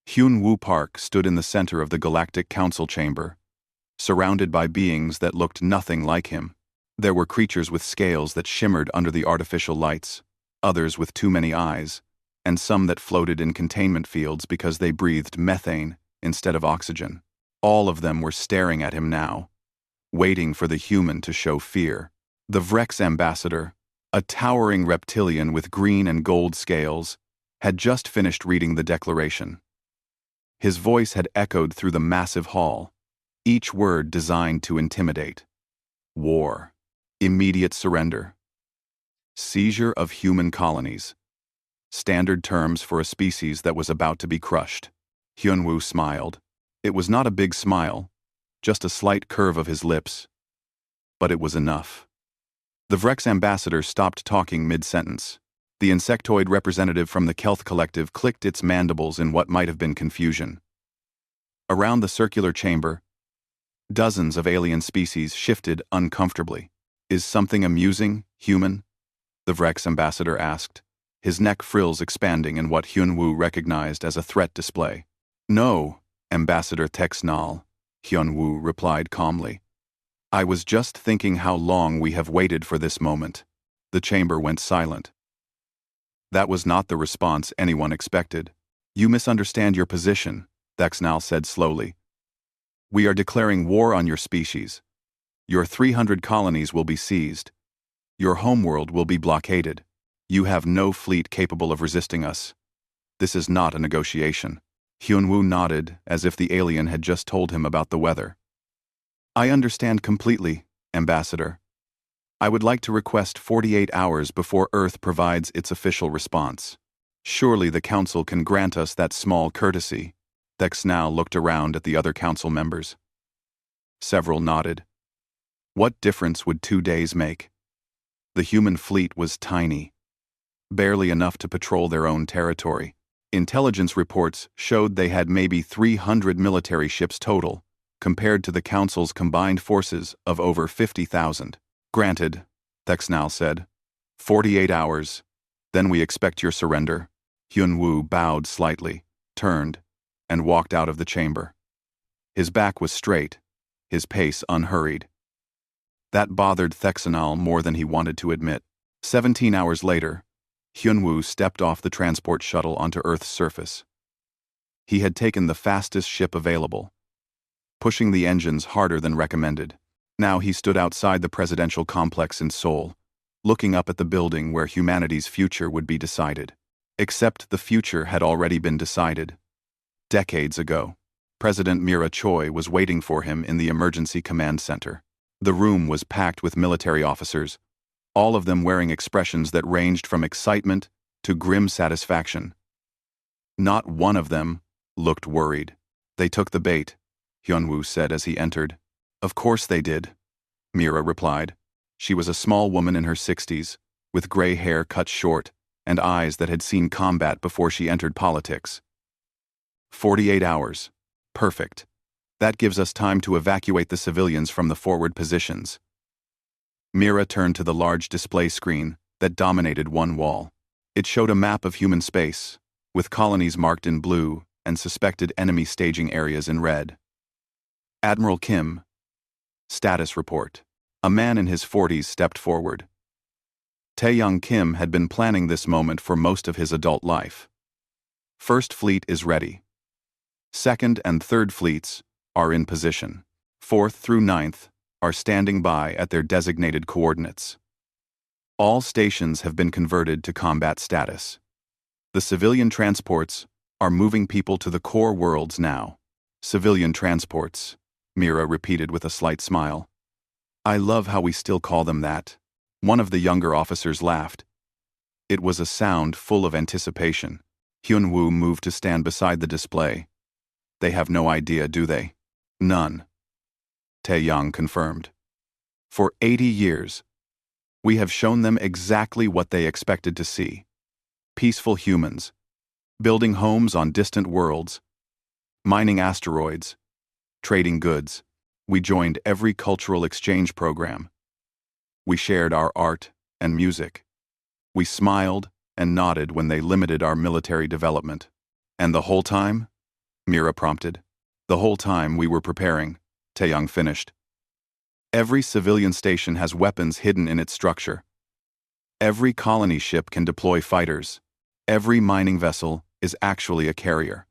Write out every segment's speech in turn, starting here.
Hyun-woo Park stood in the center of the Galactic Council chamber, surrounded by beings that looked nothing like him. There were creatures with scales that shimmered under the artificial lights, others with too many eyes, and some that floated in containment fields because they breathed methane instead of oxygen. All of them were staring at him now, waiting for the human to show fear. The Vrex ambassador, a towering reptilian with green and gold scales, had just finished reading the declaration. His voice had echoed through the massive hall, each word designed to intimidate. War. Immediate surrender. Seizure of human colonies. Standard terms for a species that was about to be crushed. Hyun-woo smiled. It was not a big smile, just a slight curve of his lips. But it was enough. The Vrex ambassador stopped talking mid-sentence. The insectoid representative from the Kelth Collective clicked its mandibles in what might have been confusion. Around the circular chamber, dozens of alien species shifted uncomfortably. "Is something amusing, human?" the Vrex ambassador asked, his neck frills expanding in what Hyun-woo recognized as a threat display. "No, Ambassador Texnal," Hyun-woo replied calmly. "I was just thinking how long we have waited for this moment." The chamber went silent. That was not the response anyone expected. "You misunderstand your position," Texnal said slowly. "We are declaring war on your species. Your 300 colonies will be seized. Your homeworld will be blockaded. You have no fleet capable of resisting us. This is not a negotiation." Hyun-woo nodded as if the alien had just told him about the weather. "I understand completely, Ambassador. I would like to request 48 hours before Earth provides its official response. Surely the Council can grant us that small courtesy." Texnal looked around at the other Council members. Several nodded. What difference would 2 days make? The human fleet was tiny, barely enough to patrol their own territory. Intelligence reports showed they had maybe 300 military ships total, compared to the Council's combined forces of over 50,000. "Granted," Texnal said. 48 hours. Then we expect your surrender." Hyun-woo bowed slightly, turned, and walked out of the chamber. His back was straight, his pace unhurried. That bothered Texnal more than he wanted to admit. 17 hours later, Hyun-woo stepped off the transport shuttle onto Earth's surface. He had taken the fastest ship available, pushing the engines harder than recommended. Now he stood outside the presidential complex in Seoul, looking up at the building where humanity's future would be decided. Except the future had already been decided. Decades ago, President Mira Choi was waiting for him in the Emergency Command Center. The room was packed with military officers, all of them wearing expressions that ranged from excitement to grim satisfaction. Not one of them looked worried. "They took the bait," Hyun-woo said as he entered. "Of course they did," Mira replied. She was a small woman in her 60s, with gray hair cut short and eyes that had seen combat before she entered politics. 48 hours. Perfect. That gives us time to evacuate the civilians from the forward positions. Mira turned to the large display screen that dominated one wall. It showed a map of human space, with colonies marked in blue and suspected enemy staging areas in red. "Admiral Kim." Status report. A man in his 40s stepped forward. Taeyoung Kim had been planning this moment for most of his adult life. "First Fleet is ready. Second and Third Fleets are in position. Fourth through Ninth are standing by at their designated coordinates. All stations have been converted to combat status. The civilian transports are moving people to the core worlds now." "Civilian transports," Mira repeated with a slight smile. "I love how we still call them that." One of the younger officers laughed. It was a sound full of anticipation. Hyun-woo moved to stand beside the display. "They have no idea, do they?" "None," Taeyang confirmed. "For 80 years, we have shown them exactly what they expected to see. Peaceful humans, building homes on distant worlds, mining asteroids, trading goods. We joined every cultural exchange program. We shared our art and music. We smiled and nodded when they limited our military development. And the whole time, Mira prompted. The whole time we were preparing, Taeyang finished. Every civilian station has weapons hidden in its structure. Every colony ship can deploy fighters. Every mining vessel is actually a carrier.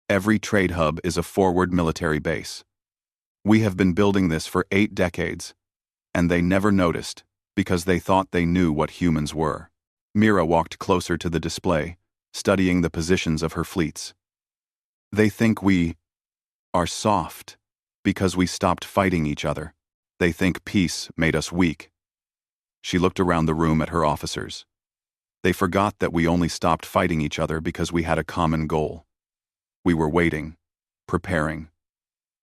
Every trade hub is a forward military base. We have been building this for 8 decades, and they never noticed because they thought they knew what humans were. Mira walked closer to the display, studying the positions of her fleets. They think we are soft because we stopped fighting each other. They think peace made us weak. She looked around the room at her officers. They forgot that we only stopped fighting each other because we had a common goal. We were waiting, preparing,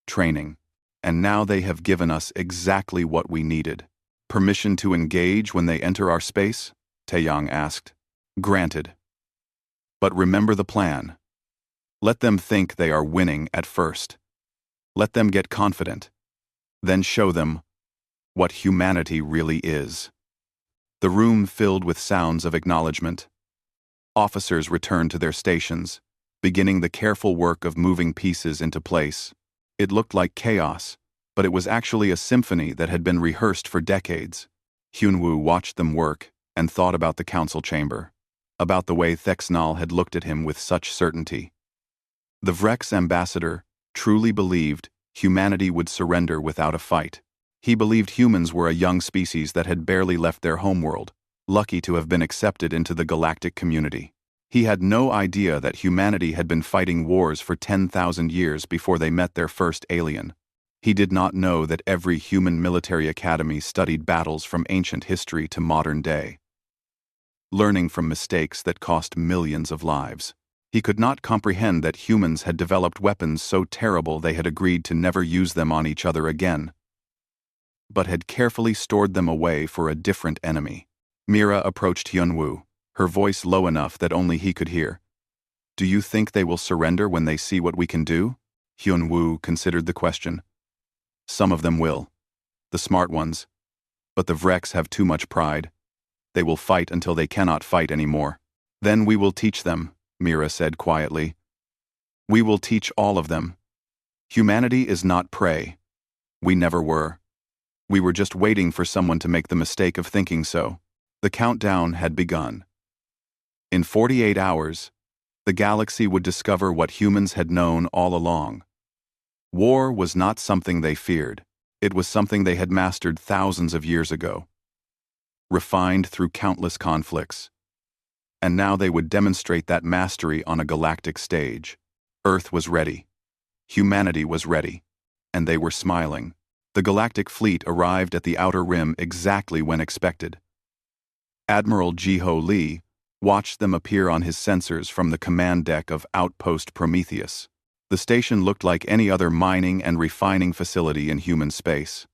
training, and now they have given us exactly what we needed. Permission to engage when they enter our space? Taeyang asked. Granted. But remember the plan. Let them think they are winning at first. Let them get confident. Then show them what humanity really is. The room filled with sounds of acknowledgement. Officers returned to their stations, beginning the careful work of moving pieces into place. It looked like chaos, but it was actually a symphony that had been rehearsed for decades. Hyunwoo watched them work and thought about the council chamber, about the way Thexnal had looked at him with such certainty. The Vrex ambassador truly believed humanity would surrender without a fight. He believed humans were a young species that had barely left their homeworld, lucky to have been accepted into the galactic community. He had no idea that humanity had been fighting wars for 10,000 years before they met their first alien. He did not know that every human military academy studied battles from ancient history to modern day, learning from mistakes that cost millions of lives. He could not comprehend that humans had developed weapons so terrible they had agreed to never use them on each other again, but had carefully stored them away for a different enemy. Mira approached Hyunwoo, her voice low enough that only he could hear. Do you think they will surrender when they see what we can do? Hyunwoo considered the question. Some of them will. The smart ones. But the Vrex have too much pride. They will fight until they cannot fight anymore. Then we will teach them, Mira said quietly. We will teach all of them. Humanity is not prey. We never were. We were just waiting for someone to make the mistake of thinking so. The countdown had begun. In 48 hours, the galaxy would discover what humans had known all along. War was not something they feared. It was something they had mastered thousands of years ago, refined through countless conflicts. And now they would demonstrate that mastery on a galactic stage. Earth was ready. Humanity was ready. And they were smiling. The galactic fleet arrived at the outer rim exactly when expected. Admiral Jiho Lee watched them appear on his sensors from the command deck of Outpost Prometheus. The station looked like any other mining and refining facility in human space.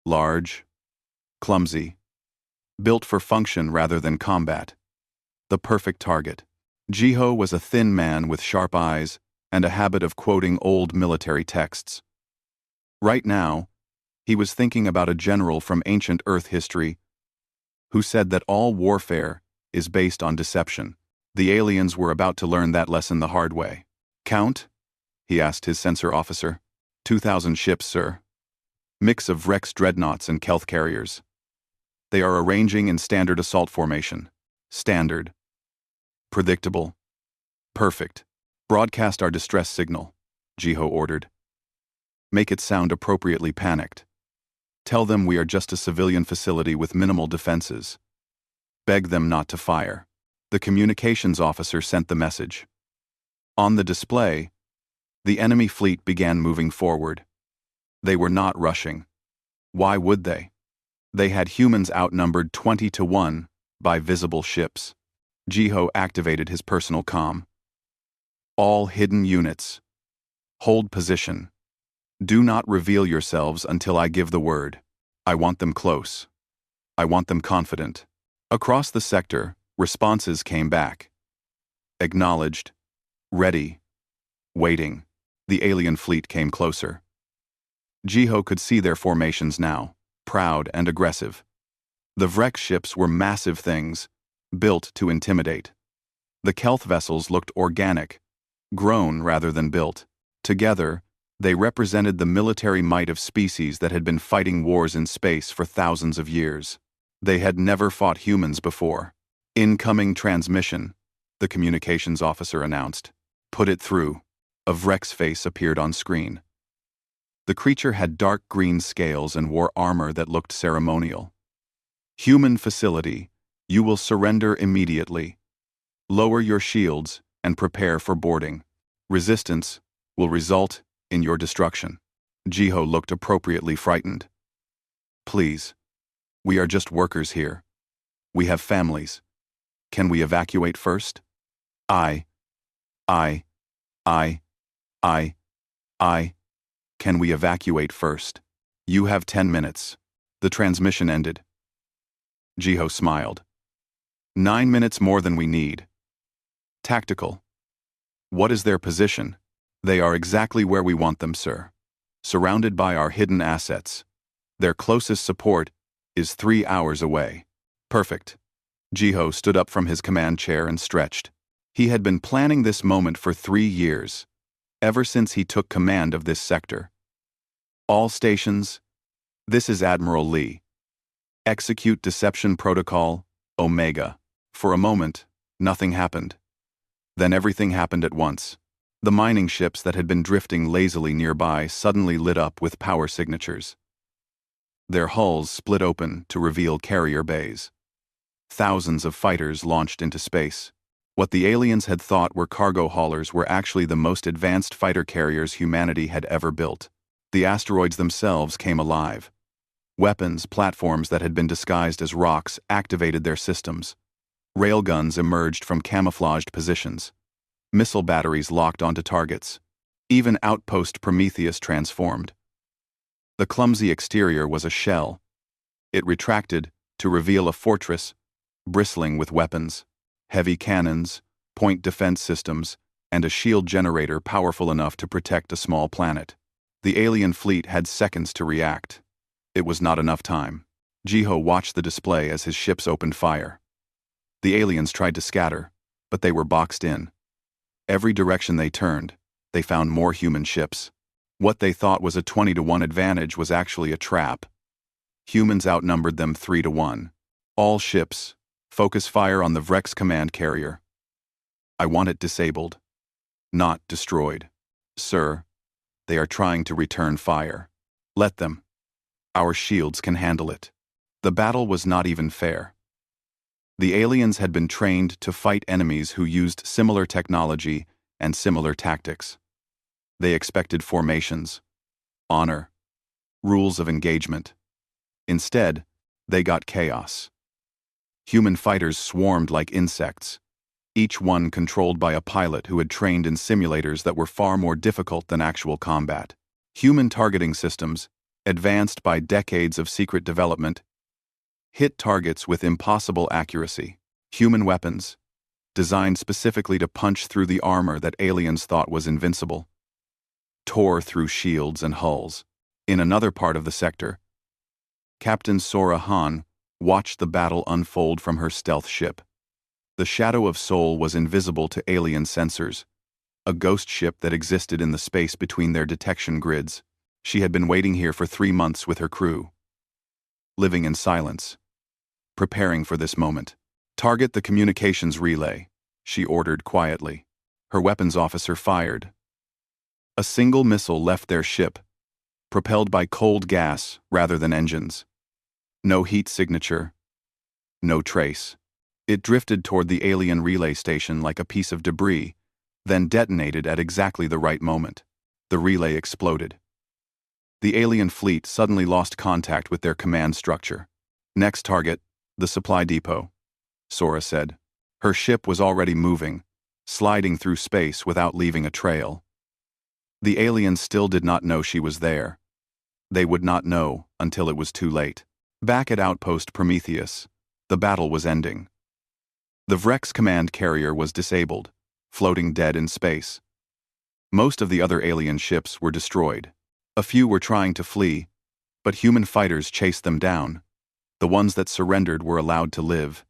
Large, clumsy, built for function rather than combat. The perfect target. Jiho was a thin man with sharp eyes and a habit of quoting old military texts. Right now, he was thinking about a general from ancient Earth history who said that all warfare is based on deception. The aliens were about to learn that lesson the hard way. Count? He asked his sensor officer. 2,000 ships, sir. Mix of Rex dreadnoughts and Kelth carriers. They are arranging in standard assault formation. Standard. Predictable. Perfect. Broadcast our distress signal, Jiho ordered. Make it sound appropriately panicked. Tell them we are just a civilian facility with minimal defenses. Beg them not to fire. The communications officer sent the message. On the display, the enemy fleet began moving forward. They were not rushing. Why would they? They had humans outnumbered 20-1 by visible ships. Jiho activated his personal comm. All hidden units. Hold position. Do not reveal yourselves until I give the word. I want them close. I want them confident. Across the sector, responses came back. Acknowledged. Ready. Waiting. The alien fleet came closer. Jiho could see their formations now, proud and aggressive. The Vrex ships were massive things, built to intimidate. The Kelth vessels looked organic, grown rather than built. Together, they represented the military might of species that had been fighting wars in space for thousands of years. They had never fought humans before. "Incoming transmission," the communications officer announced. "Put it through." A Vrex face appeared on screen. The creature had dark green scales and wore armor that looked ceremonial. "Human facility, you will surrender immediately. Lower your shields and prepare for boarding. Resistance will result in your destruction." Jiho looked appropriately frightened. "Please, we are just workers here. We have families. Can we evacuate first?" I. Can we evacuate first? You have 10 minutes. The transmission ended. Jiho smiled. 9 minutes more than we need. Tactical. What is their position? They are exactly where we want them, sir. Surrounded by our hidden assets. Their closest support is 3 hours away. Perfect. Jiho stood up from his command chair and stretched. He had been planning this moment for 3 years, ever since he took command of this sector. "All stations, this is Admiral Lee. Execute Deception Protocol, Omega." For a moment, nothing happened. Then everything happened at once. The mining ships that had been drifting lazily nearby suddenly lit up with power signatures. Their hulls split open to reveal carrier bays. Thousands of fighters launched into space. What the aliens had thought were cargo haulers were actually the most advanced fighter carriers humanity had ever built. The asteroids themselves came alive. Weapons, platforms that had been disguised as rocks activated their systems. Railguns emerged from camouflaged positions. Missile batteries locked onto targets. Even Outpost Prometheus transformed. The clumsy exterior was a shell. It retracted to reveal a fortress bristling with weapons. Heavy cannons, point defense systems, and a shield generator powerful enough to protect a small planet. The alien fleet had seconds to react. It was not enough time. Jiho watched the display as his ships opened fire. The aliens tried to scatter, but they were boxed in. Every direction they turned, they found more human ships. What they thought was a 20-to-1 advantage was actually a trap. Humans outnumbered them 3-to-1. "All ships, focus fire on the Vrex command carrier. I want it disabled, not destroyed. Sir, they are trying to return fire. Let them. Our shields can handle it." The battle was not even fair. The aliens had been trained to fight enemies who used similar technology and similar tactics. They expected formations, honor, rules of engagement. Instead, they got chaos. Human fighters swarmed like insects, each one controlled by a pilot who had trained in simulators that were far more difficult than actual combat. Human targeting systems, advanced by decades of secret development, hit targets with impossible accuracy. Human weapons, designed specifically to punch through the armor that aliens thought was invincible, tore through shields and hulls. In another part of the sector, Captain Sora Han watched the battle unfold from her stealth ship. The Shadow of Soul was invisible to alien sensors, a ghost ship that existed in the space between their detection grids. She had been waiting here for 3 months with her crew, living in silence, preparing for this moment. "Target the communications relay," she ordered quietly. Her weapons officer fired. A single missile left their ship, propelled by cold gas rather than engines. No heat signature, no trace. It drifted toward the alien relay station like a piece of debris, then detonated at exactly the right moment. The relay exploded. The alien fleet suddenly lost contact with their command structure. "Next target, the supply depot," Sora said. Her ship was already moving, sliding through space without leaving a trail. The aliens still did not know she was there. They would not know until it was too late. Back at Outpost Prometheus, the battle was ending. The Vrex command carrier was disabled, floating dead in space. Most of the other alien ships were destroyed. A few were trying to flee, but human fighters chased them down. The ones that surrendered were allowed to live.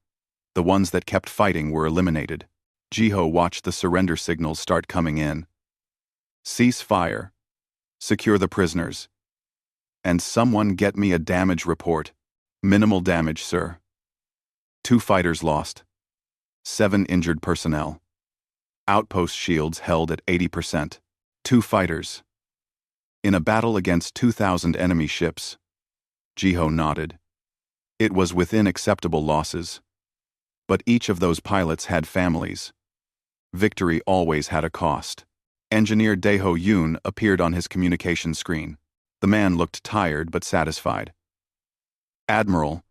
The ones that kept fighting were eliminated. Jiho watched the surrender signals start coming in. Cease fire. Secure the prisoners. And someone get me a damage report. Minimal damage, sir. 2 fighters lost. 7 injured personnel. Outpost shields held at 80%. 2 fighters. In a battle against 2,000 enemy ships. Jiho nodded. It was within acceptable losses. But each of those pilots had families. Victory always had a cost. Engineer Daeho Yoon appeared on his communication screen. The man looked tired but satisfied. Admiral,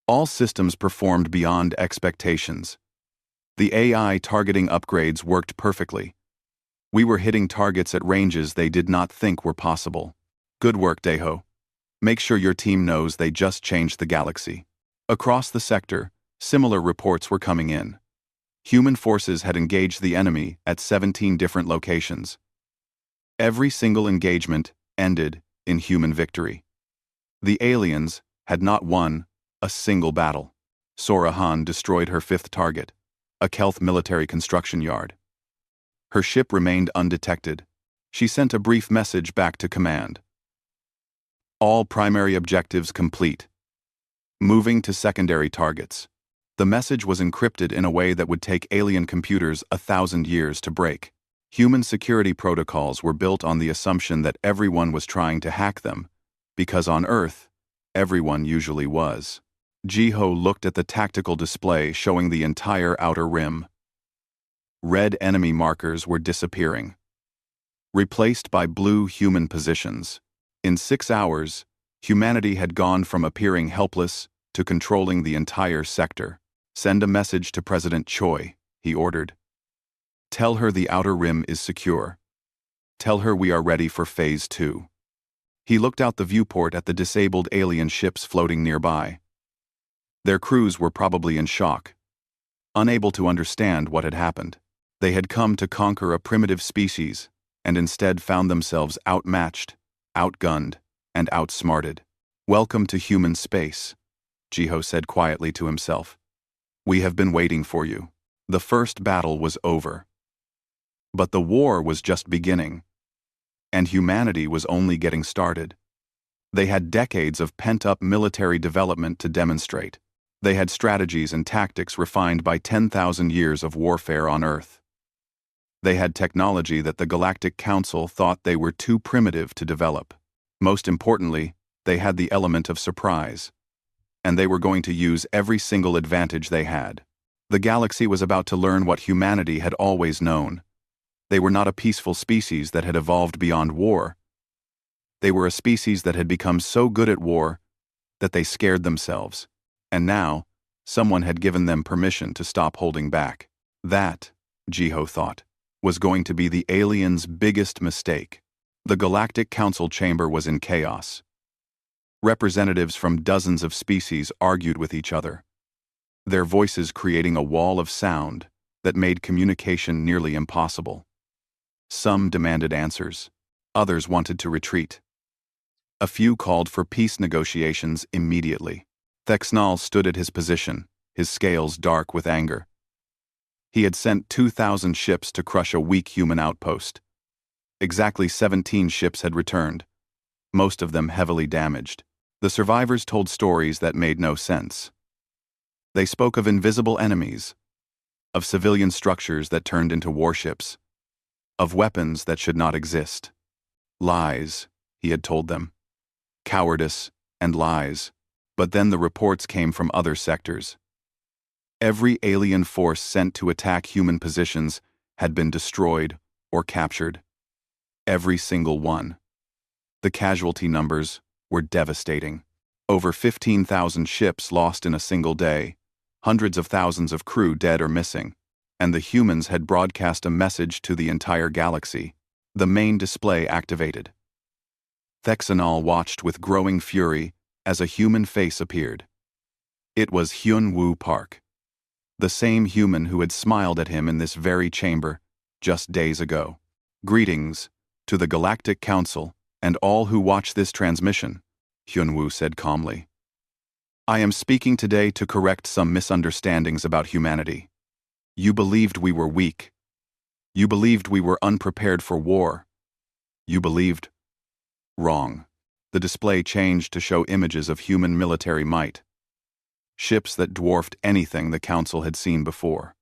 all systems performed beyond expectations. The AI targeting upgrades worked perfectly. We were hitting targets at ranges they did not think were possible. Good work, Daeho. Make sure your team knows they just changed the galaxy. Across the sector, similar reports were coming in. Human forces had engaged the enemy at 17 different locations. Every single engagement ended in human victory. The aliens had not won a single battle. Sora Han destroyed her 5th target, a Kelth military construction yard. Her ship remained undetected. She sent a brief message back to command. All primary objectives complete. Moving to secondary targets. The message was encrypted in a way that would take alien computers 1,000 years to break. Human security protocols were built on the assumption that everyone was trying to hack them, because on Earth, everyone usually was. Jiho looked at the tactical display showing the entire outer rim. Red enemy markers were disappearing, replaced by blue human positions. In 6 hours, humanity had gone from appearing helpless to controlling the entire sector. Send a message to President Choi, he ordered. Tell her the outer rim is secure. Tell her we are ready for Phase 2. He looked out the viewport at the disabled alien ships floating nearby. Their crews were probably in shock, unable to understand what had happened. They had come to conquer a primitive species, and instead found themselves outmatched, outgunned, and outsmarted. Welcome to human space, Jiho said quietly to himself. We have been waiting for you. The first battle was over. But the war was just beginning, and humanity was only getting started. They had decades of pent-up military development to demonstrate. They had strategies and tactics refined by 10,000 years of warfare on Earth. They had technology that the Galactic Council thought they were too primitive to develop. Most importantly, they had the element of surprise. And they were going to use every single advantage they had. The galaxy was about to learn what humanity had always known. They were not a peaceful species that had evolved beyond war. They were a species that had become so good at war that they scared themselves. And now, someone had given them permission to stop holding back. That, Jiho thought, was going to be the aliens' biggest mistake. The Galactic Council chamber was in chaos. Representatives from dozens of species argued with each other, their voices creating a wall of sound that made communication nearly impossible. Some demanded answers. Others wanted to retreat. A few called for peace negotiations immediately. Thexnal stood at his position, his scales dark with anger. He had sent 2,000 ships to crush a weak human outpost. Exactly 17 ships had returned, most of them heavily damaged. The survivors told stories that made no sense. They spoke of invisible enemies, of civilian structures that turned into warships, of weapons that should not exist. Lies, he had told them. Cowardice and lies. But then the reports came from other sectors. Every alien force sent to attack human positions had been destroyed or captured. Every single one. The casualty numbers were devastating. Over 15,000 ships lost in a single day, hundreds of thousands of crew dead or missing, and the humans had broadcast a message to the entire galaxy. The main display activated. Thexanal watched with growing fury as a human face appeared. It was Hyun-Woo Park, the same human who had smiled at him in this very chamber just days ago. Greetings to the Galactic Council and all who watch this transmission, Hyun-Woo said calmly. I am speaking today to correct some misunderstandings about humanity. You believed we were weak. You believed we were unprepared for war. You believed wrong. The display changed to show images of human military might. Ships that dwarfed anything the Council had seen before.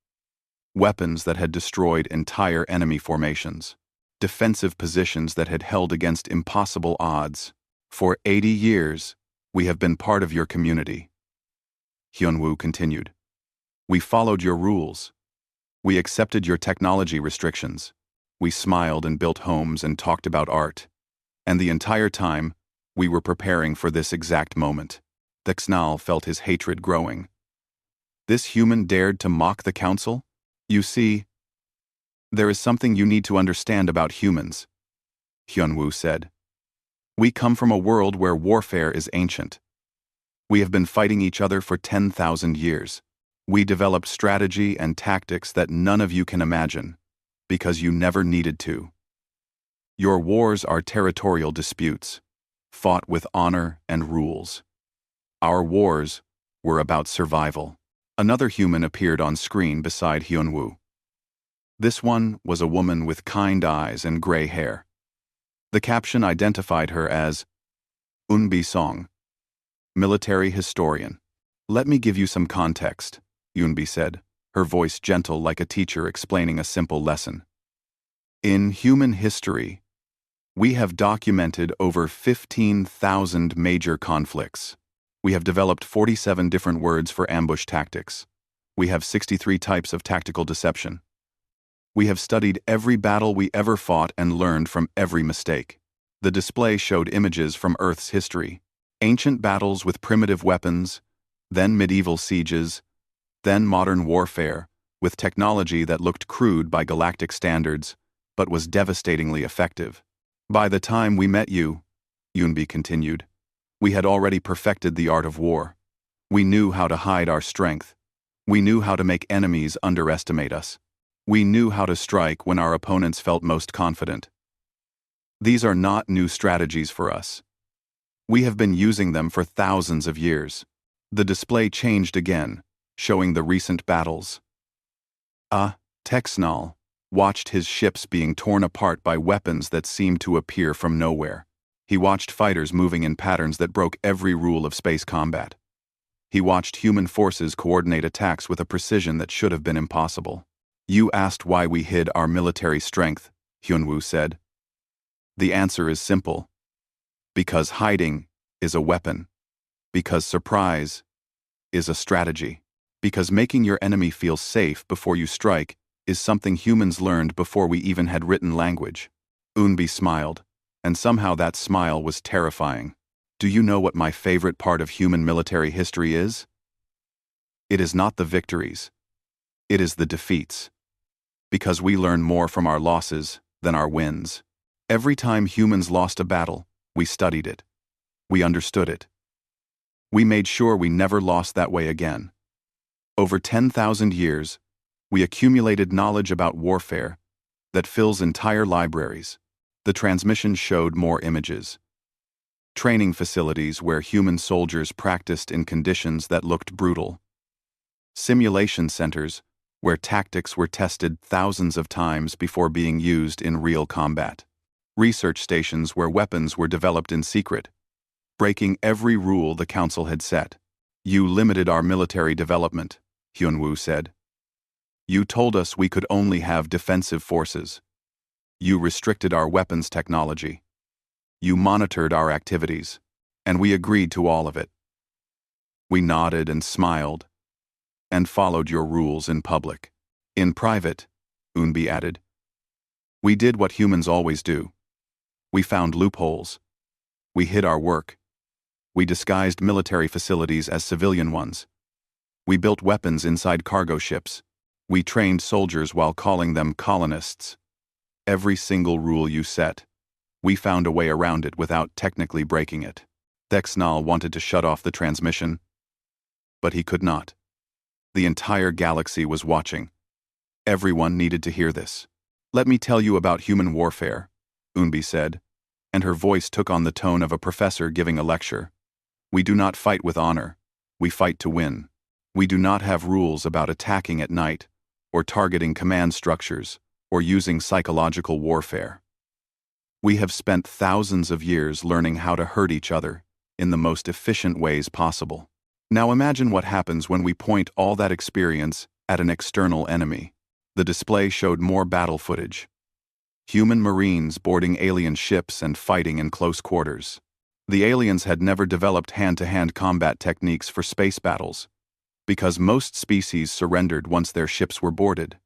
Weapons that had destroyed entire enemy formations. Defensive positions that had held against impossible odds. For 80 years, we have been part of your community. Hyunwoo continued. We followed your rules. We accepted your technology restrictions. We smiled and built homes and talked about art. And the entire time, we were preparing for this exact moment. Dexnal felt his hatred growing. This human dared to mock the Council? You see, there is something you need to understand about humans, Hyunwoo said. We come from a world where warfare is ancient. We have been fighting each other for 10,000 years. We developed strategy and tactics that none of you can imagine, because you never needed to. Your wars are territorial disputes, fought with honor and rules. Our wars were about survival. Another human appeared on screen beside Hyunwoo. This one was a woman with kind eyes and gray hair. The caption identified her as Eunbi Song, military historian. Let me give you some context, Eunbi said, her voice gentle like a teacher explaining a simple lesson. In human history, we have documented over 15,000 major conflicts. We have developed 47 different words for ambush tactics. We have 63 types of tactical deception. We have studied every battle we ever fought and learned from every mistake. The display showed images from Earth's history. Ancient battles with primitive weapons, then medieval sieges, then modern warfare, with technology that looked crude by galactic standards, but was devastatingly effective. By the time we met you, Eunbi continued, we had already perfected the art of war. We knew how to hide our strength. We knew how to make enemies underestimate us. We knew how to strike when our opponents felt most confident. These are not new strategies for us. We have been using them for thousands of years. The display changed again, showing the recent battles. Texnal watched his ships being torn apart by weapons that seemed to appear from nowhere. He watched fighters moving in patterns that broke every rule of space combat. He watched human forces coordinate attacks with a precision that should have been impossible. You asked why we hid our military strength, Hyunwoo said. The answer is simple. Because hiding is a weapon. Because surprise is a strategy. Because making your enemy feel safe before you strike is something humans learned before we even had written language. Eunbi smiled, and somehow that smile was terrifying. Do you know what my favorite part of human military history is? It is not the victories. It is the defeats. Because we learn more from our losses than our wins. Every time humans lost a battle, we studied it. We understood it. We made sure we never lost that way again. Over 10,000 years, we accumulated knowledge about warfare that fills entire libraries. The transmission showed more images. Training facilities where human soldiers practiced in conditions that looked brutal. Simulation centers where tactics were tested thousands of times before being used in real combat. Research stations where weapons were developed in secret, breaking every rule the Council had set. You limited our military development, Hyunwoo said. You told us we could only have defensive forces. You restricted our weapons technology. You monitored our activities, and we agreed to all of it. We nodded and smiled, and followed your rules in public. In private, Eunbi added, we did what humans always do. We found loopholes. We hid our work. We disguised military facilities as civilian ones. We built weapons inside cargo ships. We trained soldiers while calling them colonists. Every single rule you set, we found a way around it without technically breaking it. Dexnal wanted to shut off the transmission, but he could not. The entire galaxy was watching. Everyone needed to hear this. Let me tell you about human warfare, Eunbi said, and her voice took on the tone of a professor giving a lecture. We do not fight with honor. We fight to win. We do not have rules about attacking at night or targeting command structures, or using psychological warfare. We have spent thousands of years learning how to hurt each other in the most efficient ways possible. Now imagine what happens when we point all that experience at an external enemy. The display showed more battle footage. Human Marines boarding alien ships and fighting in close quarters. The aliens had never developed hand-to-hand combat techniques for space battles, because most species surrendered once their ships were boarded.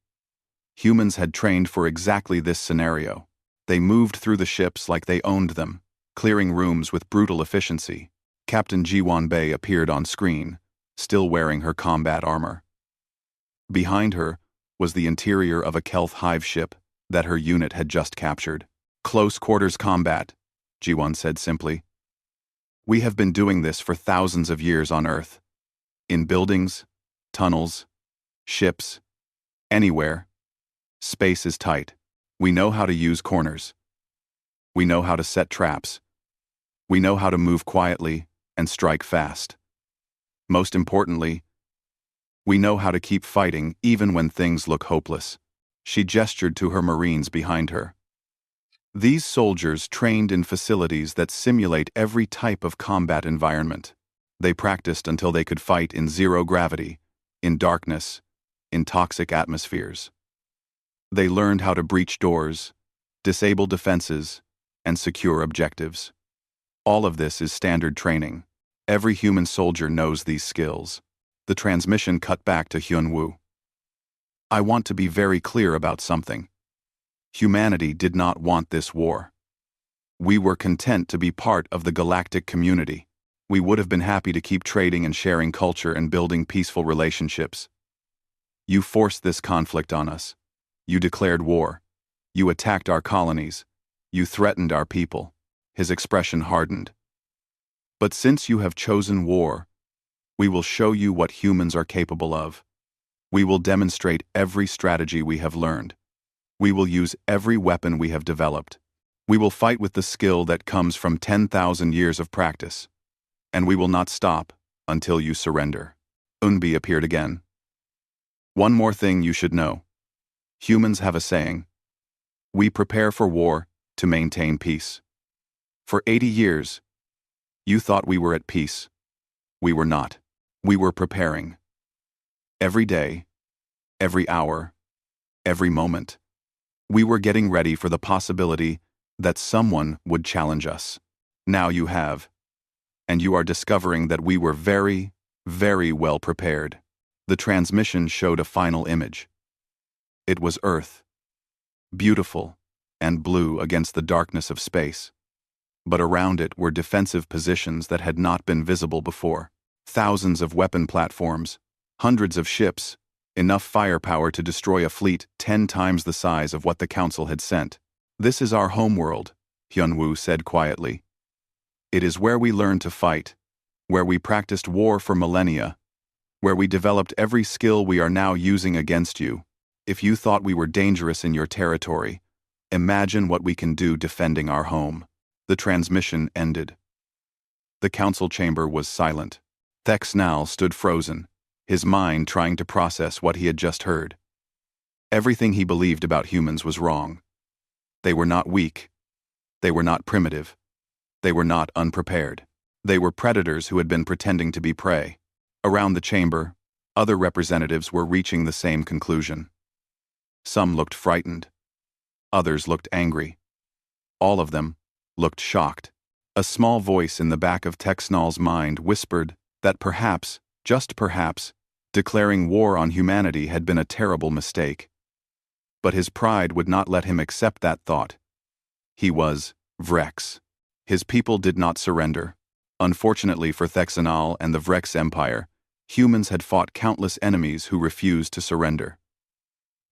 Humans had trained for exactly this scenario. They moved through the ships like they owned them, clearing rooms with brutal efficiency. Captain Jiwanbei appeared on screen, still wearing her combat armor. Behind her was the interior of a Kelth hive ship that her unit had just captured. Close quarters combat, Jiwan said simply. We have been doing this for thousands of years on Earth. In buildings, tunnels, ships, anywhere. Space is tight. We know how to use corners. We know how to set traps. We know how to move quietly and strike fast. Most importantly, we know how to keep fighting even when things look hopeless. She gestured to her Marines behind her. These soldiers trained in facilities that simulate every type of combat environment. They practiced until they could fight in zero gravity, in darkness, in toxic atmospheres. They learned how to breach doors, disable defenses, and secure objectives. All of this is standard training. Every human soldier knows these skills. The transmission cut back to Hyunwoo. I want to be very clear about something. Humanity did not want this war. We were content to be part of the galactic community. We would have been happy to keep trading and sharing culture and building peaceful relationships. You forced this conflict on us. You declared war. You attacked our colonies. You threatened our people. His expression hardened. But since you have chosen war, we will show you what humans are capable of. We will demonstrate every strategy we have learned. We will use every weapon we have developed. We will fight with the skill that comes from 10,000 years of practice. And we will not stop until you surrender. Unbi appeared again. One more thing you should know. Humans have a saying. We prepare for war to maintain peace. For 80 years, you thought we were at peace. We were not. We were preparing. Every day, every hour, every moment. We were getting ready for the possibility that someone would challenge us. Now you have. And you are discovering that we were very, very well prepared. The transmission showed a final image. It was Earth. Beautiful and blue against the darkness of space. But around it were defensive positions that had not been visible before. Thousands of weapon platforms, hundreds of ships, enough firepower to destroy a fleet 10 times the size of what the Council had sent. This is our homeworld, Hyunwoo said quietly. It is where we learned to fight, where we practiced war for millennia, where we developed every skill we are now using against you. If you thought we were dangerous in your territory, imagine what we can do defending our home. The transmission ended. The council chamber was silent. Thexnal stood frozen, his mind trying to process what he had just heard. Everything he believed about humans was wrong. They were not weak. They were not primitive. They were not unprepared. They were predators who had been pretending to be prey. Around the chamber, other representatives were reaching the same conclusion. Some looked frightened. Others looked angry. All of them looked shocked. A small voice in the back of Texnal's mind whispered that perhaps, just perhaps, declaring war on humanity had been a terrible mistake. But his pride would not let him accept that thought. He was Vrex. His people did not surrender. Unfortunately for Thexanal and the Vrex Empire, humans had fought countless enemies who refused to surrender.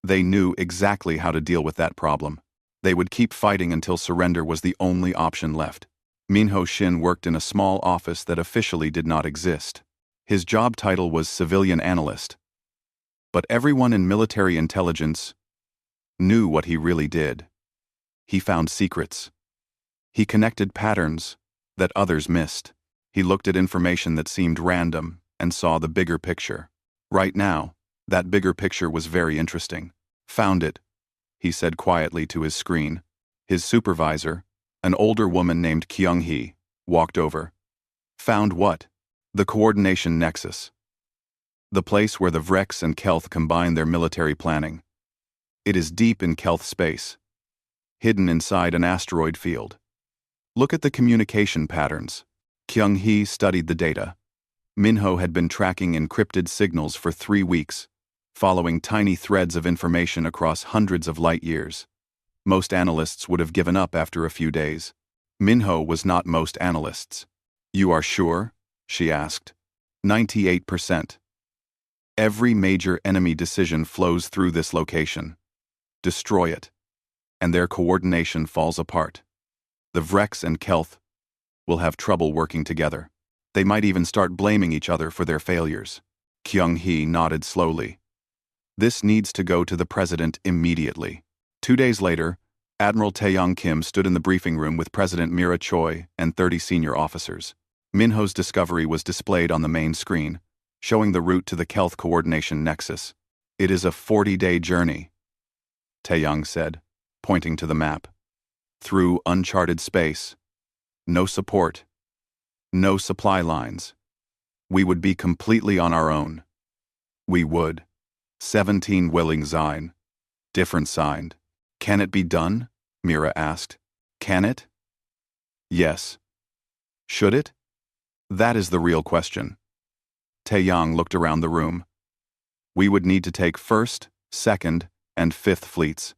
They knew exactly how to deal with that problem. They would keep fighting until surrender was the only option left. Minho Shin worked in a small office that officially did not exist. His job title was civilian analyst. But everyone in military intelligence knew what he really did. He found secrets. He connected patterns that others missed. He looked at information that seemed random and saw the bigger picture. Right now, That bigger picture was very interesting. Found it, he said quietly to his screen. His supervisor, an older woman named Kyung-hee, walked over. Found what? The coordination nexus. The place where the Vrex and Kelth combine their military planning. It is deep in Kelth space, hidden inside an asteroid field. Look at the communication patterns. Kyung-hee studied the data. Minho had been tracking encrypted signals for 3 weeks, following tiny threads of information across hundreds of light years. Most analysts would have given up after a few days. Minho was not most analysts. You are sure? She asked. 98%. Every major enemy decision flows through this location. Destroy it, and their coordination falls apart. The Vrex and Kelth will have trouble working together. They might even start blaming each other for their failures. Kyung-hee nodded slowly. This needs to go to the president immediately. 2 days later, Admiral Taeyong Kim stood in the briefing room with President Mira Choi and 30 senior officers. Minho's discovery was displayed on the main screen, showing the route to the Kelth coordination nexus. It is a 40-day journey, Taeyong said, pointing to the map. Through uncharted space. No support. No supply lines. We would be completely on our own. We would. 17 willing sign. Different signed. Can it be done? Mira asked. Can it? Yes. Should it? That is the real question. Taeyong looked around the room. We would need to take 1st, 2nd, and 5th fleets.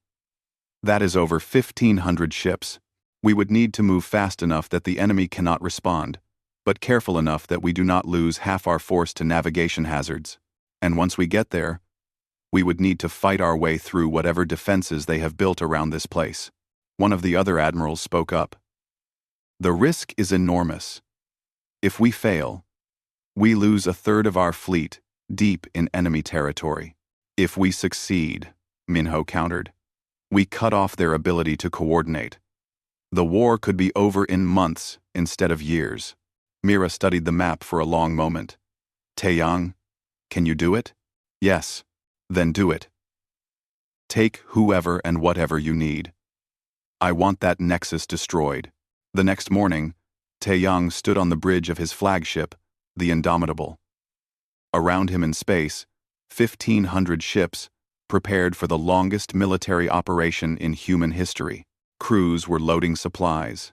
That is over 1,500 ships. We would need to move fast enough that the enemy cannot respond, but careful enough that we do not lose half our force to navigation hazards. And once we get there, we would need to fight our way through whatever defenses they have built around this place. One of the other admirals spoke up. The risk is enormous. If we fail, we lose 1/3 of our fleet deep in enemy territory. If we succeed, Minho countered, we cut off their ability to coordinate. The war could be over in months instead of years. Mira studied the map for a long moment. Taeyong, can you do it? Yes. Then do it. Take whoever and whatever you need. I want that nexus destroyed. The next morning, Taeyong stood on the bridge of his flagship, the Indomitable. Around him in space, 1,500 ships prepared for the longest military operation in human history. Crews were loading supplies,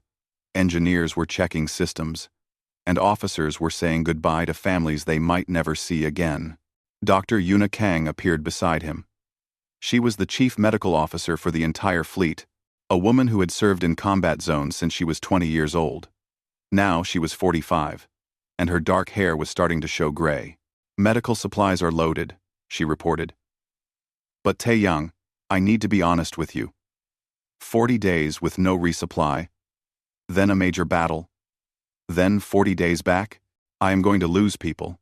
engineers were checking systems, and officers were saying goodbye to families they might never see again. Dr. Yuna Kang appeared beside him. She was the chief medical officer for the entire fleet, a woman who had served in combat zones since she was 20 years old. Now she was 45, and her dark hair was starting to show gray. Medical supplies are loaded, she reported. But Taeyong, I need to be honest with you. 40 days with no resupply, then a major battle, then 40 days back, I am going to lose people.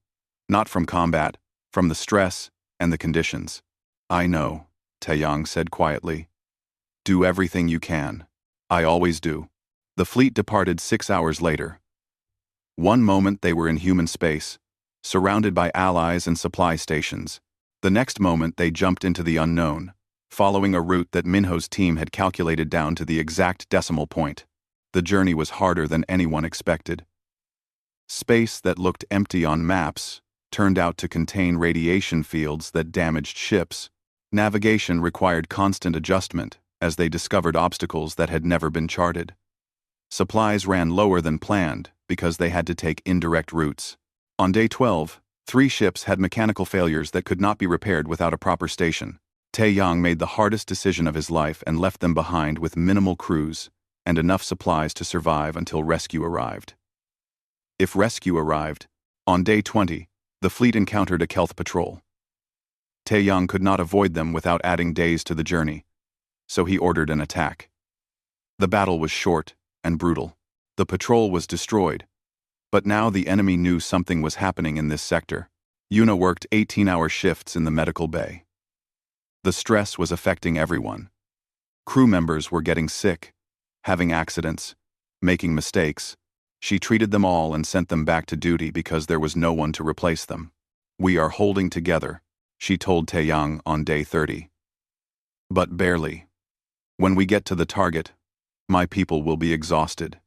Not from combat, from the stress and the conditions. I know, Taeyong said quietly. Do everything you can. I always do. The fleet departed 6 hours later. One moment they were in human space, surrounded by allies and supply stations. The next moment they jumped into the unknown, following a route that Minho's team had calculated down to the exact decimal point. The journey was harder than anyone expected. Space that looked empty on maps turned out to contain radiation fields that damaged ships. Navigation required constant adjustment as they discovered obstacles that had never been charted. Supplies ran lower than planned because they had to take indirect routes. On day 12, 3 ships had mechanical failures that could not be repaired without a proper station. Taeyong made the hardest decision of his life and left them behind with minimal crews and enough supplies to survive until rescue arrived. If rescue arrived, on day 20, the fleet encountered a Kelth patrol. Taeyong could not avoid them without adding days to the journey, so he ordered an attack. The battle was short and brutal. The patrol was destroyed, but now the enemy knew something was happening in this sector. Yuna worked 18-hour shifts in the medical bay. The stress was affecting everyone. Crew members were getting sick, having accidents, making mistakes. She treated them all and sent them back to duty because there was no one to replace them. We are holding together, she told Taeyang on day 30. But barely. When we get to the target, my people will be exhausted.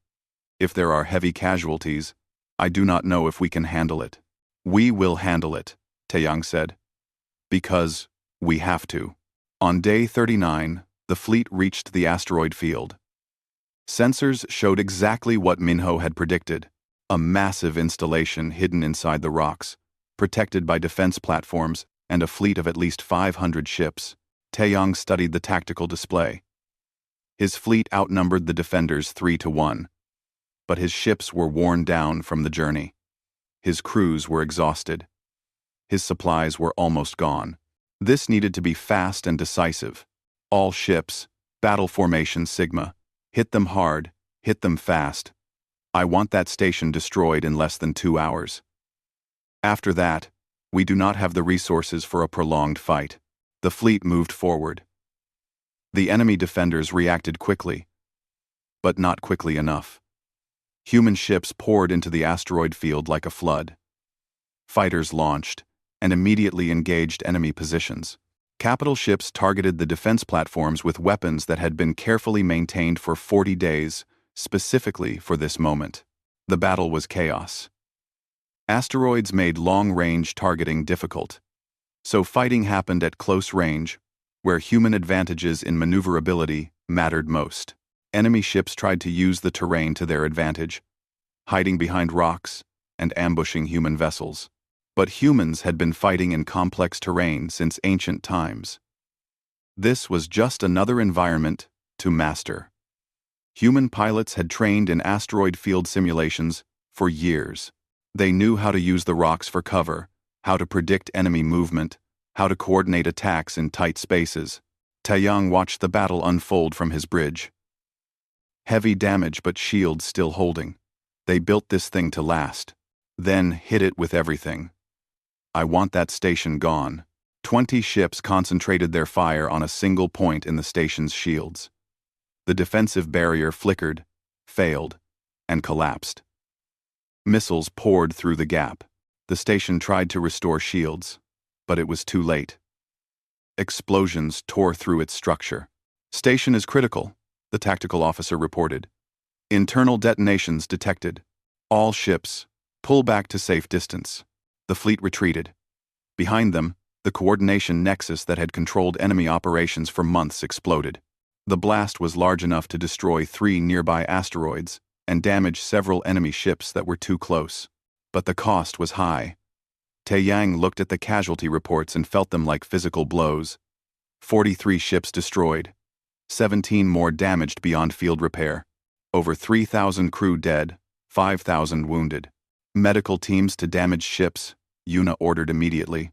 If there are heavy casualties, I do not know if we can handle it. We will handle it, Taeyang said. Because we have to. On day 39, the fleet reached the asteroid field. Sensors showed exactly what Minho had predicted, a massive installation hidden inside the rocks, protected by defense platforms and a fleet of at least 500 ships. Taeyang studied the tactical display. His fleet outnumbered the defenders 3-1, but his ships were worn down from the journey. His crews were exhausted. His supplies were almost gone. This needed to be fast and decisive. All ships, battle formation Sigma, hit them hard, hit them fast. I want that station destroyed in less than 2 hours. After that, we do not have the resources for a prolonged fight. The fleet moved forward. The enemy defenders reacted quickly, but not quickly enough. Human ships poured into the asteroid field like a flood. Fighters launched and immediately engaged enemy positions. Capital ships targeted the defense platforms with weapons that had been carefully maintained for 40 days, specifically for this moment. The battle was chaos. Asteroids made long-range targeting difficult, so fighting happened at close range, where human advantages in maneuverability mattered most. Enemy ships tried to use the terrain to their advantage, hiding behind rocks and ambushing human vessels. But humans had been fighting in complex terrain since ancient times. This was just another environment to master. Human pilots had trained in asteroid field simulations for years. They knew how to use the rocks for cover, how to predict enemy movement, how to coordinate attacks in tight spaces. Taeyang watched the battle unfold from his bridge. Heavy damage but shields still holding. They built this thing to last, then hit it with everything. I want that station gone. 20 ships concentrated their fire on a single point in the station's shields. The defensive barrier flickered, failed, and collapsed. Missiles poured through the gap. The station tried to restore shields, but it was too late. Explosions tore through its structure. Station is critical, the tactical officer reported. Internal detonations detected. All ships, pull back to safe distance. The fleet retreated. Behind them, the coordination nexus that had controlled enemy operations for months exploded. The blast was large enough to destroy 3 nearby asteroids and damage several enemy ships that were too close. But the cost was high. Taeyang looked at the casualty reports and felt them like physical blows. 43 ships destroyed. 17 more damaged beyond field repair. Over 3,000 crew dead, 5,000 wounded. Medical teams to damaged ships, Yuna ordered immediately.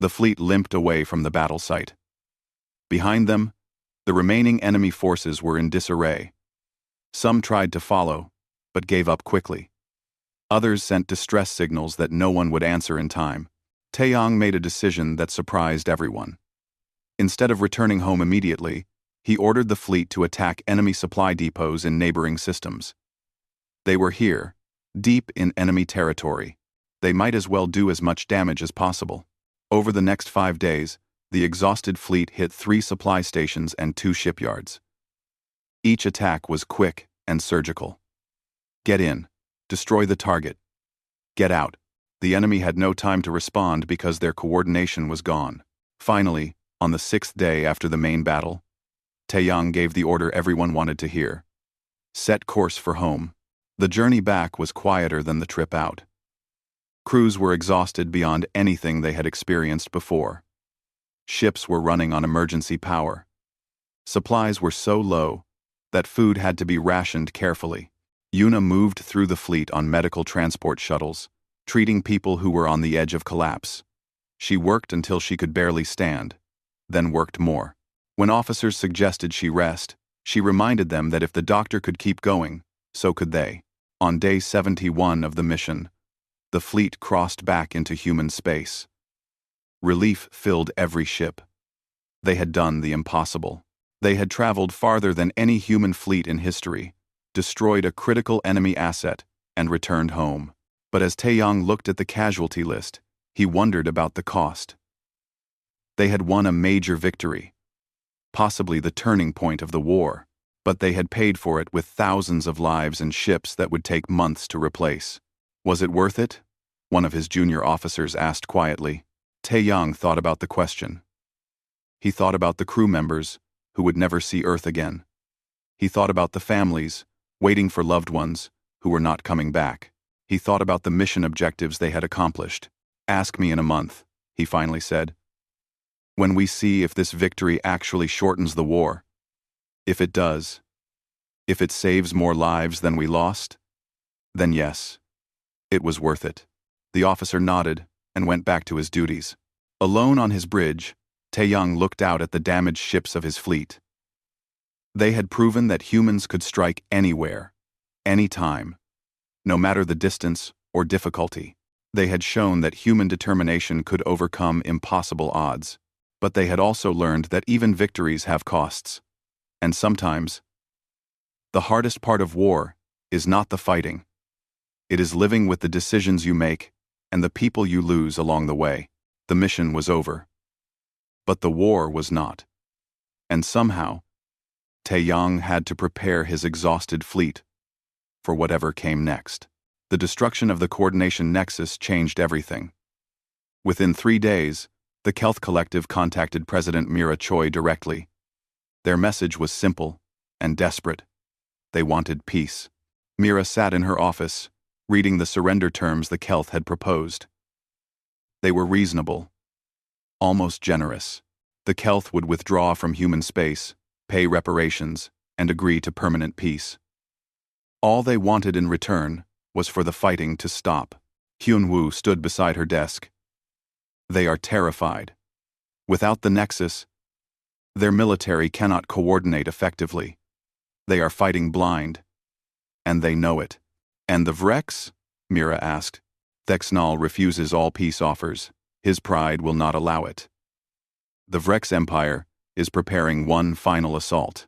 The fleet limped away from the battle site. Behind them, the remaining enemy forces were in disarray. Some tried to follow, but gave up quickly. Others sent distress signals that no one would answer in time. Taeyang made a decision that surprised everyone. Instead of returning home immediately, he ordered the fleet to attack enemy supply depots in neighboring systems. They were here, deep in enemy territory. They might as well do as much damage as possible. Over the next 5 days, the exhausted fleet hit 3 supply stations and 2 shipyards. Each attack was quick and surgical. Get in. Destroy the target. Get out. The enemy had no time to respond because their coordination was gone. Finally, on the 6th day after the main battle, Taeyang gave the order everyone wanted to hear. Set course for home. The journey back was quieter than the trip out. Crews were exhausted beyond anything they had experienced before. Ships were running on emergency power. Supplies were so low that food had to be rationed carefully. Yuna moved through the fleet on medical transport shuttles, treating people who were on the edge of collapse. She worked until she could barely stand, then worked more. When officers suggested she rest, she reminded them that if the doctor could keep going, so could they. On day 71 of the mission, the fleet crossed back into human space. Relief filled every ship. They had done the impossible. They had traveled farther than any human fleet in history, destroyed a critical enemy asset, and returned home. But as Taeyang looked at the casualty list, he wondered about the cost. They had won a major victory, possibly the turning point of the war, but they had paid for it with thousands of lives and ships that would take months to replace. Was it worth it? One of his junior officers asked quietly. Tae-young thought about the question. He thought about the crew members, who would never see Earth again. He thought about the families, waiting for loved ones, who were not coming back. He thought about the mission objectives they had accomplished. Ask me in a month, he finally said. When we see if this victory actually shortens the war. If it does, if it saves more lives than we lost, then yes, it was worth it. The officer nodded and went back to his duties. Alone on his bridge, Tae-young looked out at the damaged ships of his fleet. They had proven that humans could strike anywhere, anytime, no matter the distance or difficulty. They had shown that human determination could overcome impossible odds. But they had also learned that even victories have costs. And sometimes, the hardest part of war is not the fighting. It is living with the decisions you make and the people you lose along the way. The mission was over. But the war was not. And somehow, Tae-young had to prepare his exhausted fleet for whatever came next. The destruction of the coordination nexus changed everything. Within 3 days, the Kelth Collective contacted President Mira Choi directly. Their message was simple and desperate. They wanted peace. Mira sat in her office, reading the surrender terms the Kelth had proposed. They were reasonable, almost generous. The Kelth would withdraw from human space, pay reparations, and agree to permanent peace. All they wanted in return was for the fighting to stop. Hyun-woo stood beside her desk. They are terrified. Without the Nexus, their military cannot coordinate effectively. They are fighting blind, and they know it. And the Vrex? Mira asked. Thexnal refuses all peace offers. His pride will not allow it. The Vrex Empire is preparing one final assault.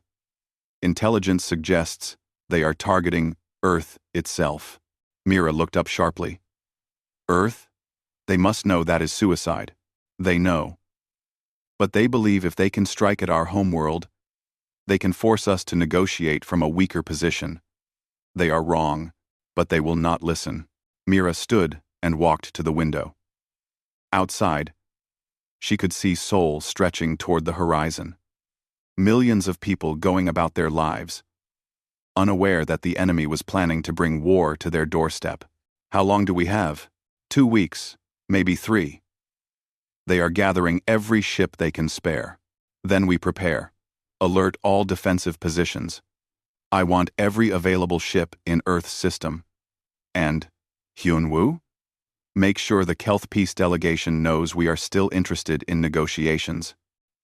Intelligence suggests they are targeting Earth itself. Mira looked up sharply. Earth? They must know that is suicide. They know. But they believe if they can strike at our homeworld, they can force us to negotiate from a weaker position. They are wrong, but they will not listen. Mira stood and walked to the window. Outside, she could see Seoul stretching toward the horizon. Millions of people going about their lives, unaware that the enemy was planning to bring war to their doorstep. How long do we have? 2 weeks. Maybe 3. They are gathering every ship they can spare. Then we prepare. Alert all defensive positions. I want every available ship in Earth's system. And, Hyun-woo? Make sure the Kelth Peace delegation knows we are still interested in negotiations.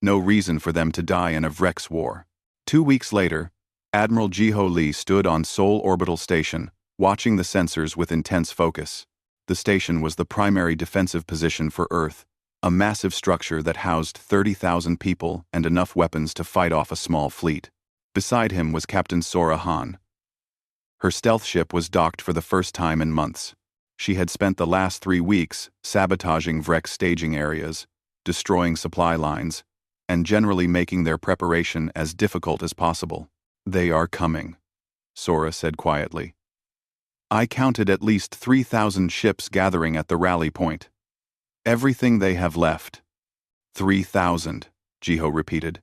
No reason for them to die in a Vrex war. 2 weeks later, Admiral Jiho Lee stood on Seoul Orbital Station, watching the sensors with intense focus. The station was the primary defensive position for Earth, a massive structure that housed 30,000 people and enough weapons to fight off a small fleet. Beside him was Captain Sora Han. Her stealth ship was docked for the first time in months. She had spent the last 3 weeks sabotaging Vrex staging areas, destroying supply lines, and generally making their preparation as difficult as possible. They are coming, Sora said quietly. I counted at least 3,000 ships gathering at the rally point. Everything they have left. 3,000, Jiho repeated.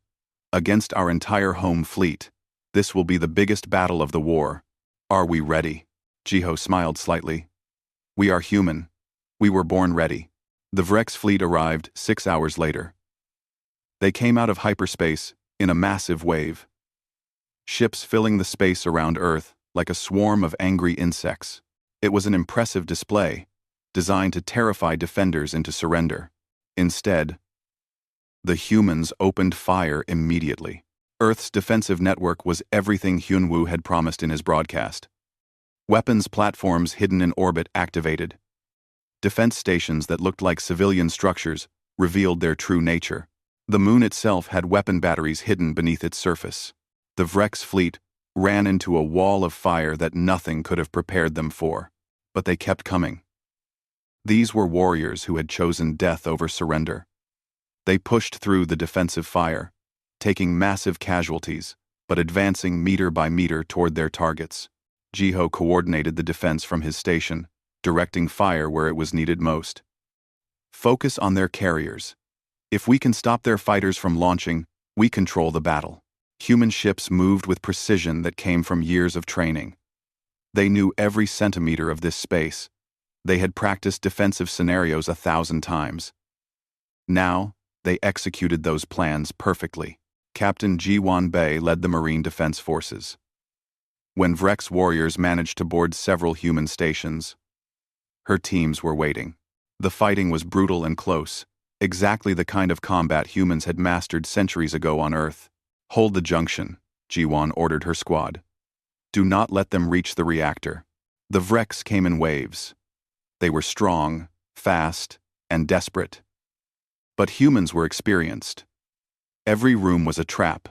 Against our entire home fleet. This will be the biggest battle of the war. Are we ready? Jiho smiled slightly. We are human. We were born ready. The Vrex fleet arrived 6 hours later. They came out of hyperspace in a massive wave. Ships filling the space around Earth like a swarm of angry insects. It was an impressive display, designed to terrify defenders into surrender. Instead, the humans opened fire immediately. Earth's defensive network was everything Hyun-woo had promised in his broadcast. Weapons platforms hidden in orbit activated. Defense stations that looked like civilian structures revealed their true nature. The moon itself had weapon batteries hidden beneath its surface. The Vrex fleet ran into a wall of fire that nothing could have prepared them for. But they kept coming. These were warriors who had chosen death over surrender. They pushed through the defensive fire, taking massive casualties, but advancing meter by meter toward their targets. Jiho coordinated the defense from his station, directing fire where it was needed most. Focus on their carriers. If we can stop their fighters from launching, we control the battle. Human ships moved with precision that came from years of training. They knew every centimeter of this space. They had practiced defensive scenarios 1,000 times. Now, they executed those plans perfectly. Captain Ji-Wan Bei led the Marine Defense Forces. When Vrek's warriors managed to board several human stations, her teams were waiting. The fighting was brutal and close, exactly the kind of combat humans had mastered centuries ago on Earth. Hold the junction, Ji-Wan ordered her squad. Do not let them reach the reactor. The Vreks came in waves. They were strong, fast, and desperate. But humans were experienced. Every room was a trap.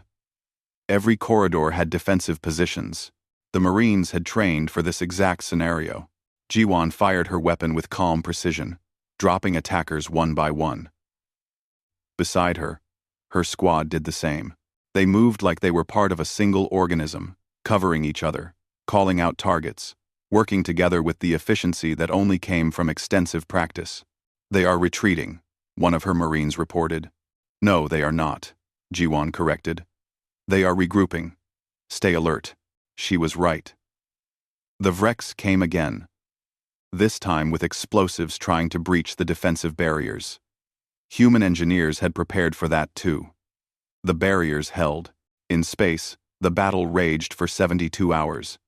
Every corridor had defensive positions. The Marines had trained for this exact scenario. Ji-Wan fired her weapon with calm precision, dropping attackers one by one. Beside her, her squad did the same. They moved like they were part of a single organism, covering each other, calling out targets, working together with the efficiency that only came from extensive practice. They are retreating, one of her Marines reported. No, they are not, Ji-Wan corrected. They are regrouping. Stay alert. She was right. The Vreks came again, this time with explosives trying to breach the defensive barriers. Human engineers had prepared for that too. The barriers held. In space, the battle raged for 72 hours.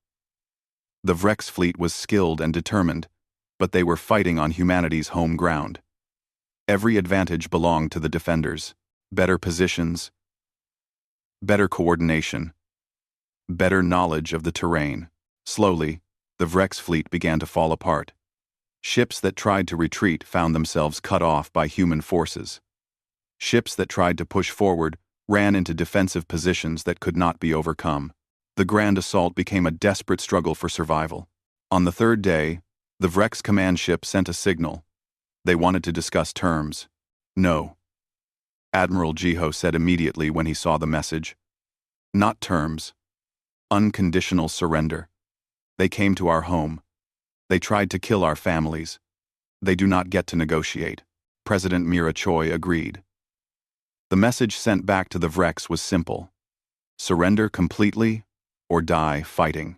The Vreks fleet was skilled and determined, but they were fighting on humanity's home ground. Every advantage belonged to the defenders. Better positions, better coordination, better knowledge of the terrain. Slowly, the Vreks fleet began to fall apart. Ships that tried to retreat found themselves cut off by human forces. Ships that tried to push forward ran into defensive positions that could not be overcome. The grand assault became a desperate struggle for survival. On the third day, the Vreks command ship sent a signal. They wanted to discuss terms. No. Admiral Jiho said immediately when he saw the message. Not terms. Unconditional surrender. They came to our home. They tried to kill our families. They do not get to negotiate. President Mira Choi agreed. The message sent back to the Vreks was simple. Surrender completely or die fighting.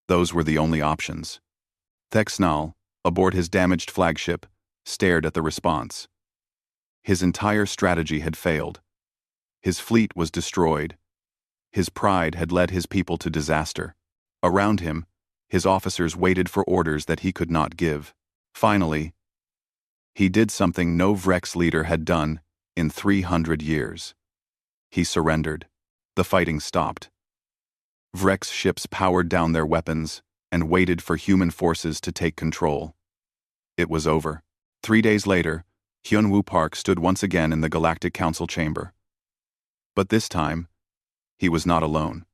Those were the only options. Thexnal, aboard his damaged flagship, stared at the response. His entire strategy had failed. His fleet was destroyed. His pride had led his people to disaster. Around him, his officers waited for orders that he could not give. Finally, he did something no Vreks leader had done in 300 years. He surrendered. The fighting stopped. Vreks ships powered down their weapons and waited for human forces to take control. It was over. 3 days later, Hyun-woo Park stood once again in the Galactic Council chamber. But this time, he was not alone.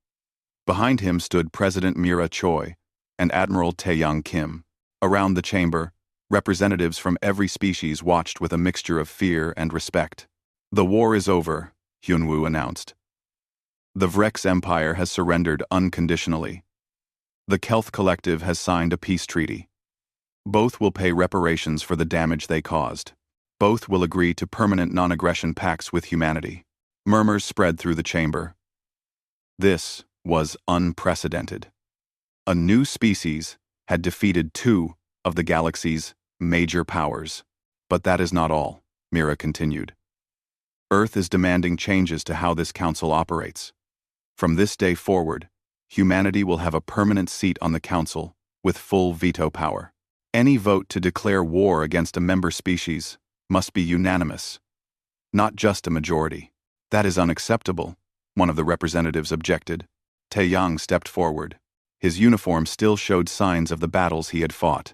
Behind him stood President Mira Choi and Admiral Taeyang Kim. Around the chamber, representatives from every species watched with a mixture of fear and respect. The war is over, Hyun-woo announced. The Vreks Empire has surrendered unconditionally. The Kelth Collective has signed a peace treaty. Both will pay reparations for the damage they caused. Both will agree to permanent non-aggression pacts with humanity. Murmurs spread through the chamber. This was unprecedented. A new species had defeated 2 of the galaxy's major powers. But that is not all, Mira continued. Earth is demanding changes to how this council operates. From this day forward, humanity will have a permanent seat on the council with full veto power. Any vote to declare war against a member species must be unanimous, not just a majority. That is unacceptable, one of the representatives objected. Taeyang stepped forward. His uniform still showed signs of the battles he had fought.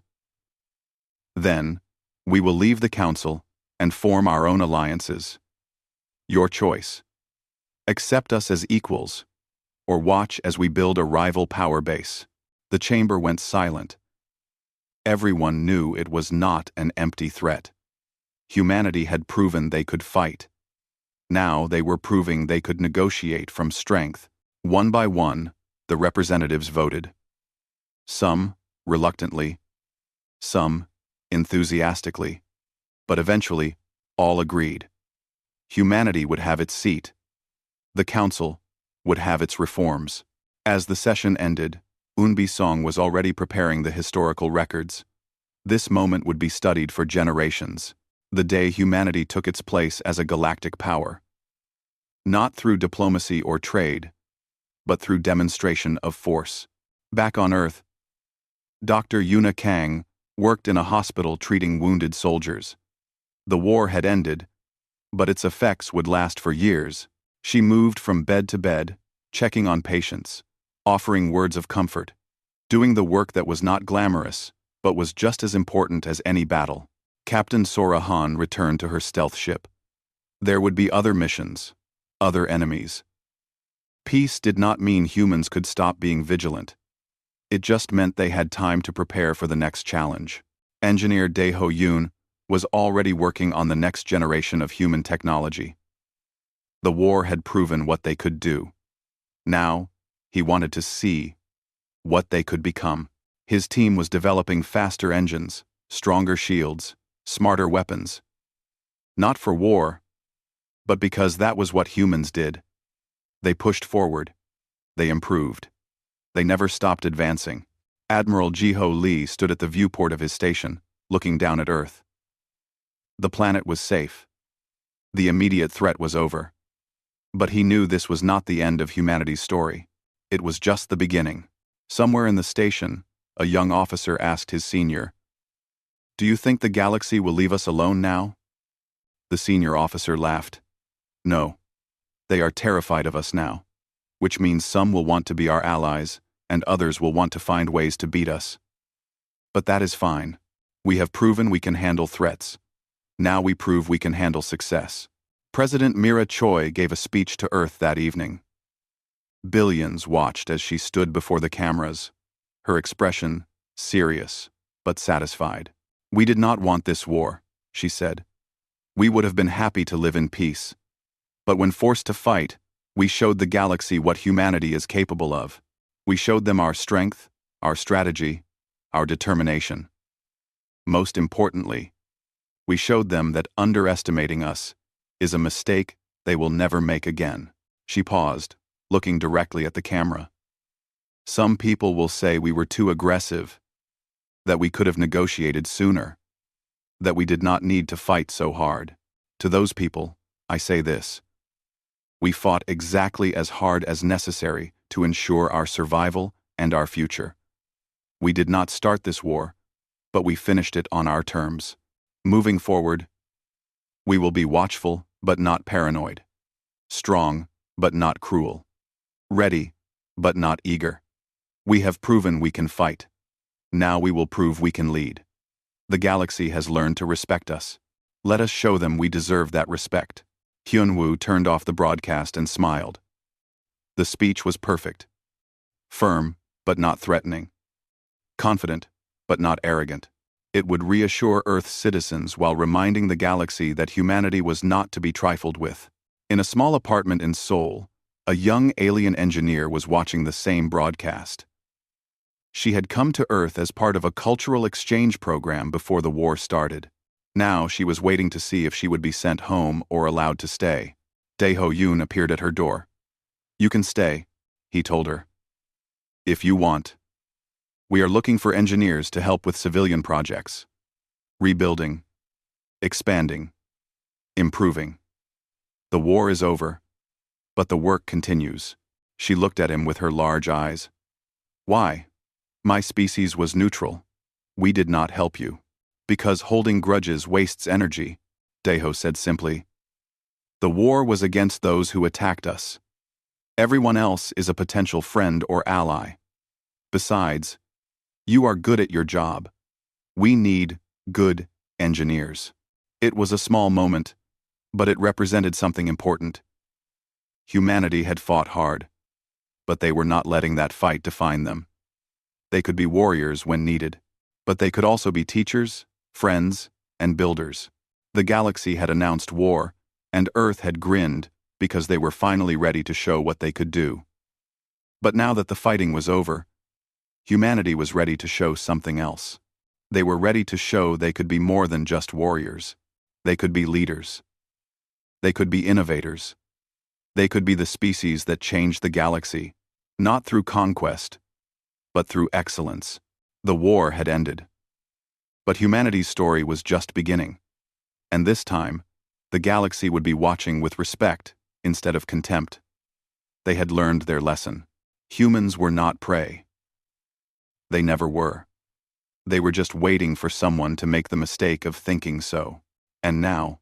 Then, we will leave the council and form our own alliances. Your choice. Accept us as equals, or watch as we build a rival power base. The chamber went silent. Everyone knew it was not an empty threat. Humanity had proven they could fight, Now they were proving they could negotiate from strength. One by one, the representatives voted. Some, reluctantly, some, enthusiastically. But eventually, all agreed. Humanity would have its seat. The council would have its reforms. As the session ended, Unbi Song was already preparing the historical records. This moment would be studied for generations, the day humanity took its place as a galactic power. Not through diplomacy or trade, but through demonstration of force. Back on Earth, Dr. Yuna Kang worked in a hospital treating wounded soldiers. The war had ended, but its effects would last for years. She moved from bed to bed, checking on patients, offering words of comfort, doing the work that was not glamorous, but was just as important as any battle. Captain Sora Han returned to her stealth ship. There would be other missions, other enemies. Peace did not mean humans could stop being vigilant. It just meant they had time to prepare for the next challenge. Engineer Dae-ho Yoon was already working on the next generation of human technology. The war had proven what they could do. Now, he wanted to see what they could become. His team was developing faster engines, stronger shields, smarter weapons. Not for war, but because that was what humans did. They pushed forward. They improved. They never stopped advancing. Admiral Ji-ho Lee stood at the viewport of his station, looking down at Earth. The planet was safe. The immediate threat was over. But he knew this was not the end of humanity's story. It was just the beginning. Somewhere in the station, a young officer asked his senior, "Do you think the galaxy will leave us alone now?" The senior officer laughed. "No. They are terrified of us now, which means some will want to be our allies, and others will want to find ways to beat us. But that is fine. We have proven we can handle threats. Now we prove we can handle success." President Mira Choi gave a speech to Earth that evening. Billions watched as she stood before the cameras, her expression serious but satisfied. "We did not want this war," she said. "We would have been happy to live in peace. But when forced to fight, we showed the galaxy what humanity is capable of. We showed them our strength, our strategy, our determination. Most importantly, we showed them that underestimating us is a mistake they will never make again." She paused, looking directly at the camera. "Some people will say we were too aggressive, that we could have negotiated sooner, that we did not need to fight so hard. To those people, I say this. We fought exactly as hard as necessary to ensure our survival and our future. We did not start this war, but we finished it on our terms. Moving forward, we will be watchful but not paranoid, strong but not cruel, ready but not eager. We have proven we can fight. Now we will prove we can lead. The galaxy has learned to respect us. Let us show them we deserve that respect." Hyun-woo turned off the broadcast and smiled. The speech was perfect. Firm, but not threatening. Confident, but not arrogant. It would reassure Earth's citizens while reminding the galaxy that humanity was not to be trifled with. In a small apartment in Seoul, a young alien engineer was watching the same broadcast. She had come to Earth as part of a cultural exchange program before the war started. Now she was waiting to see if she would be sent home or allowed to stay. Dae-ho Yoon appeared at her door. "You can stay," he told her. "If you want. We are looking for engineers to help with civilian projects. Rebuilding. Expanding. Improving. The war is over, but the work continues." She looked at him with her large eyes. "Why? My species was neutral. We did not help you." "Because holding grudges wastes energy," Dae-ho said simply. "The war was against those who attacked us. Everyone else is a potential friend or ally. Besides, you are good at your job. We need good engineers." It was a small moment, but it represented something important. Humanity had fought hard, but they were not letting that fight define them. They could be warriors when needed, but they could also be teachers, friends, and builders. The galaxy had announced war, and Earth had grinned because they were finally ready to show what they could do. But now that the fighting was over, humanity was ready to show something else. They were ready to show they could be more than just warriors. They could be leaders. They could be innovators. They could be the species that changed the galaxy, not through conquest, but through excellence. The war had ended. But humanity's story was just beginning. And this time, the galaxy would be watching with respect instead of contempt. They had learned their lesson. Humans were not prey. They never were. They were just waiting for someone to make the mistake of thinking so. And now,